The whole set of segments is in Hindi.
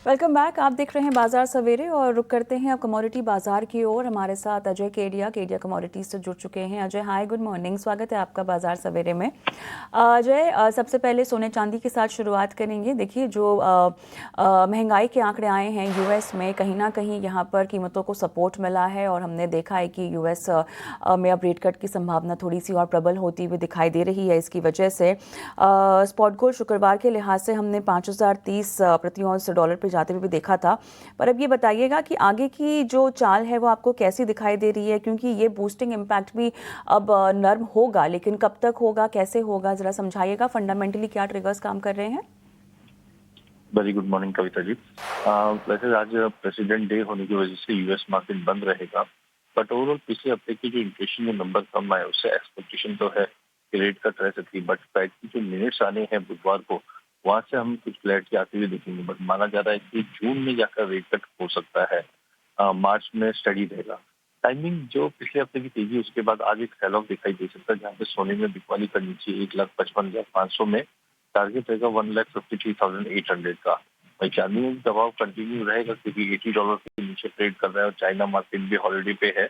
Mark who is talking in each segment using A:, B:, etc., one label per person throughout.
A: Welcome back. आप देख रहे हैं बाजार सवेरे और रुक करते हैं अब कमोडिटी बाजार की ओर। हमारे साथ अजय केडिया कमोडिटीज से जुड़ चुके हैं। अजय, हाय, गुड मॉर्निंग, स्वागत है आपका बाजार सवेरे में। अजय, सबसे पहले सोने चांदी के साथ शुरुआत करेंगे। देखिए, जो महंगाई के आंकड़े आए हैं यूएस में, कहीं ना कहीं यहाँ पर कीमतों को सपोर्ट मिला है और हमने देखा है कि यूएस में अब रेट कट की संभावना थोड़ी सी और प्रबल होती हुई दिखाई दे रही है। इसकी वजह से स्पॉट गोल्ड शुक्रवार के लिहाज से हमने 5030 प्रति औंस डॉलर पर जाते हुए भी देखा था। पर अब ये बताइएगा कि आगे की जो चाल है वो आपको कैसी दिखाई दे रही है, क्योंकि ये बूस्टिंग इम्पैक्ट भी अब नर्म होगा, लेकिन कब तक होगा, कैसे होगा, जरा समझाइएगा। फंडामेंटली क्या ट्रिगर्स काम कर रहे हैं?
B: Very good morning Kavita ji. वैसे आज प्रेसिडेंट डे होने की वजह से यूएस मार्केट बंद रहेगा, बट ओवरऑल पिछले हफ्ते की जो इन्फ्लेशन के नंबर कम आए उससे एक्सपेक्टेशन तो है कि रेट कट रह सकती है, बट फेड की जो मिनट्स आने हैं बुधवार को वहां से हम कुछ क्लैरिटी आते हुए देखेंगे। बट माना जा रहा है कि जून में जाकर रेट कट हो सकता है, मार्च में स्टडी रहेगा। टाइमिंग जो पिछले हफ्ते की तेजी उसके बाद आज एक सेल ऑफ दिखाई दे सकता है, जहाँ पे सोने में बिकवाली का नीचे 1,55,500 में टारगेट रहेगा 1,53,800 का। भाई चांदी में दबाव कंटिन्यू रहेगा क्योंकि $80 के नीचे ट्रेड कर रहा है और चाइना मार्केट भी हॉलिडे पे है,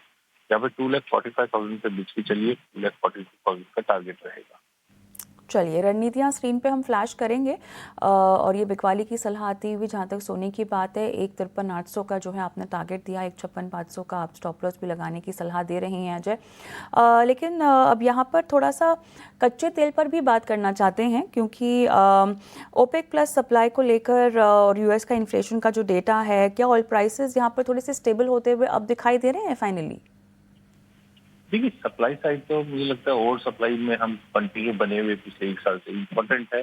B: जहाँ पे 2,45,000 से बीच की चलिए 2,42,000 का टारगेट रहेगा।
A: चलिए, रणनीतियाँ स्क्रीन पे हम फ्लैश करेंगे। और ये बिकवाली की सलाह आती हुई जहाँ तक सोने की बात है, 1,53,800 का जो है आपने टारगेट दिया, 1,56,500 का आप स्टॉप लॉस भी लगाने की सलाह दे रही हैं अजय। लेकिन अब यहाँ पर थोड़ा सा कच्चे तेल पर भी बात करना चाहते हैं, क्योंकि ओपेक प्लस सप्लाई को लेकर और यूएस का इन्फ्लेशन का जो डेटा है, क्या ऑयल प्राइसेस यहाँ पर थोड़े से स्टेबल होते हुए अब दिखाई दे रहे हैं फाइनली?
B: देखिए, सप्लाई साइड तो मुझे लगता है और सप्लाई में हम कंटिन्यू बने हुए पिछले एक साल से। इम्पोर्टेंट है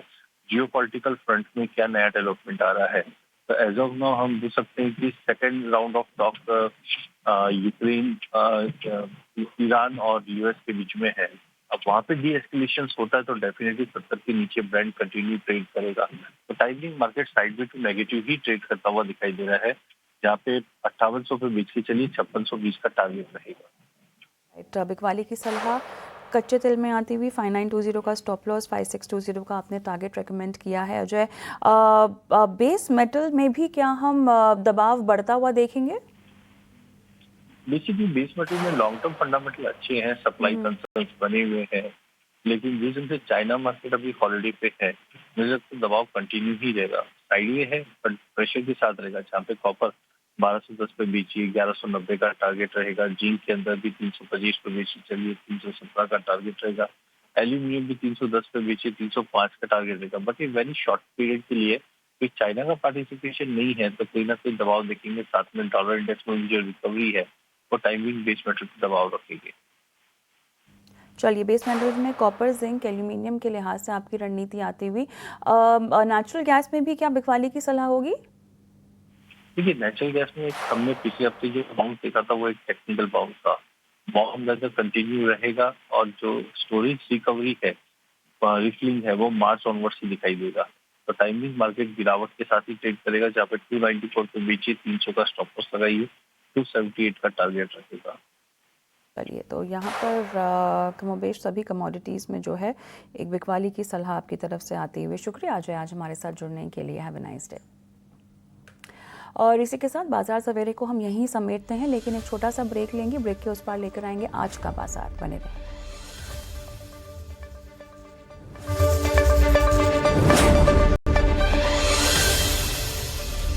B: जियो पॉलिटिकल फ्रंट में क्या नया डेवलपमेंट आ रहा है। तो एज ऑफ नाउ हम बोल सकते हैं कि second round of talk Ukraine, Iran और यूएस के बीच में है। अब वहां पे डी एस्केलेशन होता है तो डेफिनेटली 70 के नीचे ब्रांड कंटिन्यू ट्रेड करेगा। तो टाइमिंग मार्केट साइड में टू नेगेटिव ही ट्रेड करता हुआ दिखाई दे रहा है, जहाँ पे 5800 पे बीच की चलिए 5620 का टारगेट रहेगा।
A: बिकवाली की सलाह कच्चे तेल में आती हुई 5920 का स्टॉप लॉस, 5620 का आपने टारगेट रेकमेंड किया है अजय। बेस मेटल में भी क्या हम दबाव बढ़ता हुआ देखेंगे?
B: बेसिकली बेस मेटल में लॉन्ग टर्म फंडामेंटल अच्छे हैं, सप्लाई कंसर्न्स बने हुए हैं, लेकिन जिस दिन से चाइना मार्केट अभी हॉलिडे पे है मुझे लगता है दबाव कंटिन्यू ही रहेगा। साइडवे है पर प्रेशर के साथ रहेगा, जहाँ पे कॉपर 1210 पे बेचिए 1190 का टारगेट रहेगा। जिंक के अंदर भी 325 पे बेचिए चलिए 317 का टारगेट रहेगा। एल्यूमिनियम भी 310 पे बेचिए 305 का टारगेट रहेगा। बट ये वेरी शॉर्ट पीरियड के लिए कोई चाइना का पार्टिसिपेशन नहीं है तो कोई ना कोई दबाव देखेंगे। साथ में डॉलर इंडेक्स में जो रिकवरी है वो टाइमिंग बेस मेटल पे दबाव रखेगी।
A: चलिए, बेस मेटल्स में कॉपर, जिंक, एल्यूमिनियम के लिहाज से आपकी रणनीति आती हुई, नेचुरल गैस में भी क्या बिकवाली की सलाह होगी?
B: देखिए, नेचुरल गैस में हमने पिछले हफ्ते जो बाउंस देखा था वो एक टेक्निकल बाउंस था। बाउंस अगर कंटिन्यू रहेगा और जो स्टोरेज रिकवरी है, रिफिलिंग है, वो मार्च ऑनवर्ड से दिखाई देगा। तो टाइमिंग मार्केट गिरावट के साथ ही ट्रेड करेगा, जहाँ पे 294 पे बेचिए 300 का स्टॉप लॉस लगाइए, 278 का टारगेट रखेगा।
A: चलिए, तो यहाँ पर कमोबेश सभी कमोडिटीज़ में जो है एक बिकवाली की सलाह आपकी तरफ से आती हुई। शुक्रिया अजय आज हमारे साथ जुड़ने के लिए। Have a nice day. और इसी के साथ बाजार सवेरे को हम यहीं समेटते हैं, लेकिन एक छोटा सा ब्रेक लेंगे। ब्रेक के उस पार लेकर आएंगे आज का बाजार। बने रहें।